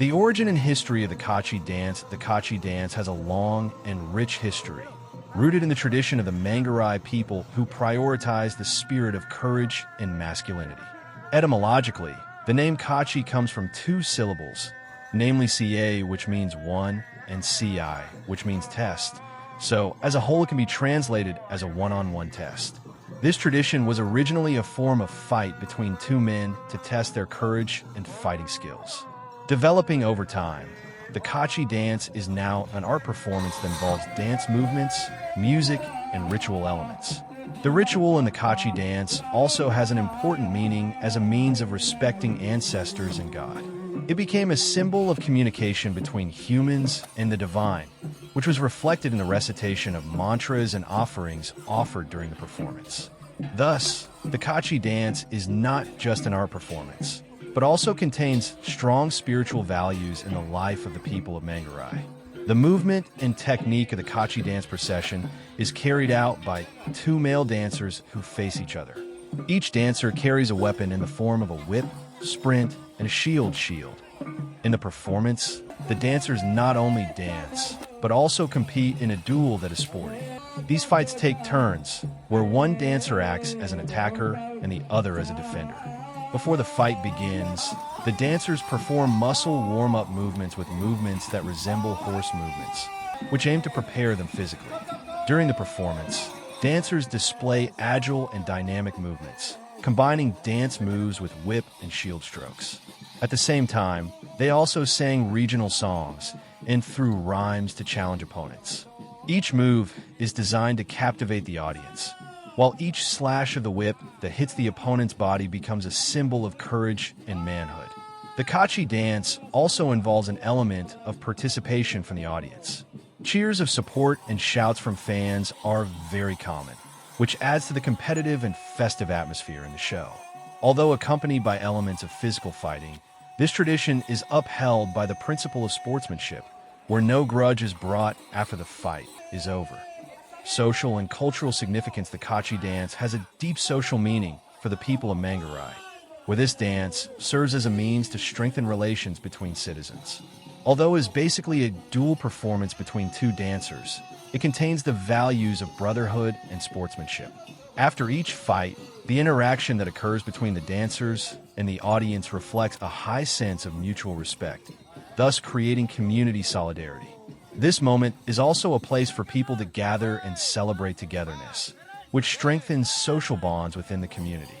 The origin and history of the Kachi dance has a long and rich history, rooted in the tradition of the Manggarai people who prioritize the spirit of courage and masculinity. Etymologically, the name Kachi comes from two syllables, namely Ca, which means one, and Ci, which means test. So, as a whole, it can be translated as a one-on-one test. This tradition was originally a form of fight between two men to test their courage and fighting skills. Developing over time, the Kachi dance is now an art performance that involves dance movements, music, and ritual elements. The ritual in the Kachi dance also has an important meaning as a means of respecting ancestors and God. It became a symbol of communication between humans and the divine, which was reflected in the recitation of mantras and offerings offered during the performance. Thus, the Kachi dance is not just an art performance, but also contains strong spiritual values in the life of the people of Manggarai. The movement and technique of the Kachi dance procession is carried out by two male dancers who face each other. Each dancer carries a weapon in the form of a whip, sprint, and a shield. In the performance, the dancers not only dance, but also compete in a duel that is sporty. These fights take turns, where one dancer acts as an attacker and the other as a defender. Before the fight begins, the dancers perform muscle warm-up movements with movements that resemble horse movements, which aim to prepare them physically. During the performance, dancers display agile and dynamic movements, combining dance moves with whip and shield strokes. At the same time, they also sang regional songs and threw rhymes to challenge opponents. Each move is designed to captivate the audience, while each slash of the whip that hits the opponent's body becomes a symbol of courage and manhood. The Kachi dance also involves an element of participation from the audience. Cheers of support and shouts from fans are very common, which adds to the competitive and festive atmosphere in the show. Although accompanied by elements of physical fighting, this tradition is upheld by the principle of sportsmanship, where no grudge is brought after the fight is over. Social and cultural significance. The Kachi dance has a deep social meaning for the people of Manggarai, where this dance serves as a means to strengthen relations between citizens. Although it is basically a dual performance between two dancers, it contains the values of brotherhood and sportsmanship. After each fight, the interaction that occurs between the dancers and the audience reflects a high sense of mutual respect, thus creating community solidarity. This moment is also a place for people to gather and celebrate togetherness, which strengthens social bonds within the community.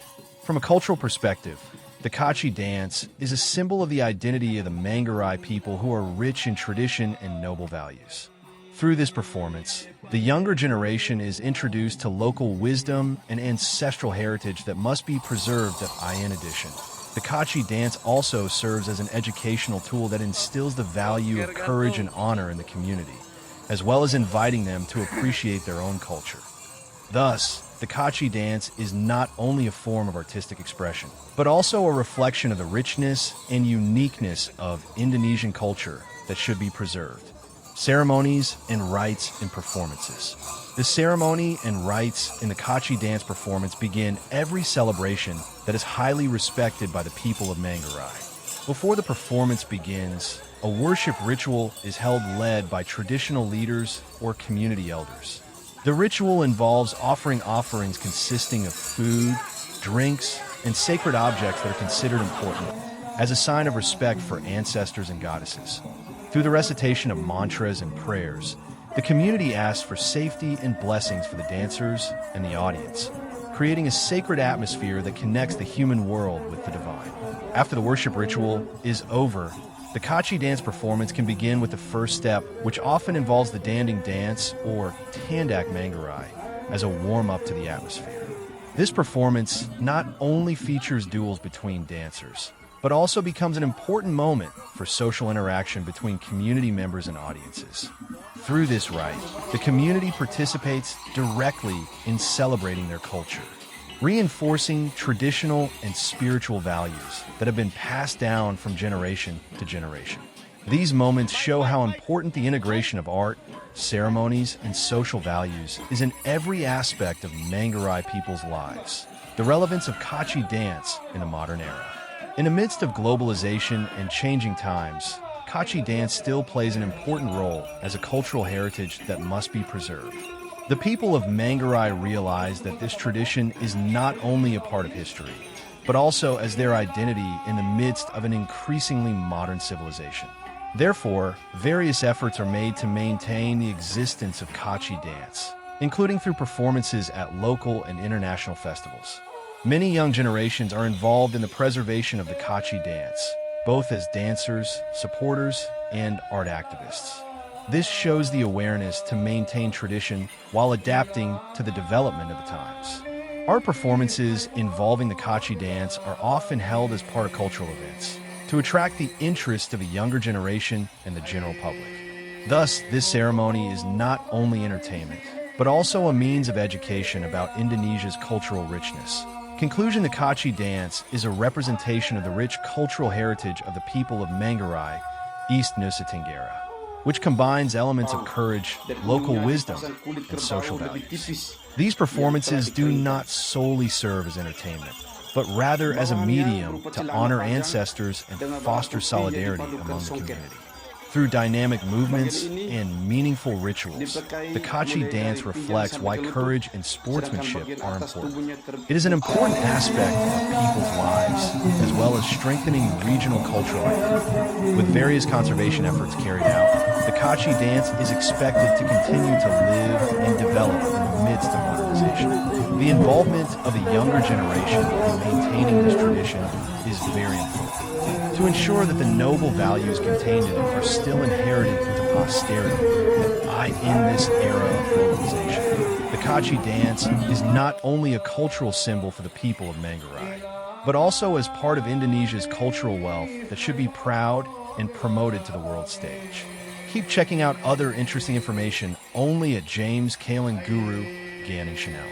From a cultural perspective, the Kachi dance is a symbol of the identity of the Manggarai people who are rich in tradition and noble values. Through this performance, the younger generation is introduced to local wisdom and ancestral heritage that must be preserved. In addition, the Kachi dance also serves as an educational tool that instills the value of courage and honor in the community, as well as inviting them to appreciate their own culture. Thus, the Kachi dance is not only a form of artistic expression, but also a reflection of the richness and uniqueness of Indonesian culture that should be preserved. Ceremonies and rites and performances. The ceremony and rites in the Kachi dance performance begin every celebration that is highly respected by the people of Manggarai. Before the performance begins, a worship ritual is held led by traditional leaders or community elders. The ritual involves offering offerings consisting of food, drinks, and sacred objects that are considered important as a sign of respect for ancestors and goddesses. Through the recitation of mantras and prayers, the community asks for safety and blessings for the dancers and the audience, creating a sacred atmosphere that connects the human world with the divine. After the worship ritual is over, the Kachi dance performance can begin with the first step, which often involves the danding dance or Tandak Manggarai as a warm-up to the atmosphere. This performance not only features duels between dancers, but also becomes an important moment for social interaction between community members and audiences. Through this rite, the community participates directly in celebrating their culture, reinforcing traditional and spiritual values that have been passed down from generation to generation. These moments show how important the integration of art, ceremonies, and social values is in every aspect of Manggarai people's lives. The relevance of Kachi dance in the modern era. In the midst of globalization and changing times, Kachi dance still plays an important role as a cultural heritage that must be preserved. The people of Manggarai realize that this tradition is not only a part of history, but also as their identity in the midst of an increasingly modern civilization. Therefore, various efforts are made to maintain the existence of Kachi dance, including through performances at local and international festivals. Many young generations are involved in the preservation of the Kachi dance, both as dancers, supporters, and art activists. This shows the awareness to maintain tradition while adapting to the development of the times. Art performances involving the Kachi dance are often held as part of cultural events to attract the interest of a younger generation and the general public. Thus, this ceremony is not only entertainment, but also a means of education about Indonesia's cultural richness. Conclusion: the Kachi dance is a representation of the rich cultural heritage of the people of Manggarai, East Nusa Tenggara, which combines elements of courage, local wisdom, and social values. These performances do not solely serve as entertainment, but rather as a medium to honor ancestors and foster solidarity among the community. Through dynamic movements and meaningful rituals, the Kachi dance reflects why courage and sportsmanship are important. It is an important aspect of people's lives, as well as strengthening regional cultural identity. With various conservation efforts carried out, the Kachi dance is expected to continue to live and develop in the midst of modernization. The involvement of the younger generation in maintaining this tradition is very important, to ensure that the noble values contained in it are still inherited into posterity in this era of globalization. The Kachi dance is not only a cultural symbol for the people of Manggarai, but also as part of Indonesia's cultural wealth that should be proud and promoted to the world stage. Keep checking out other interesting information only at James Kalen Guru Ganning Chanel.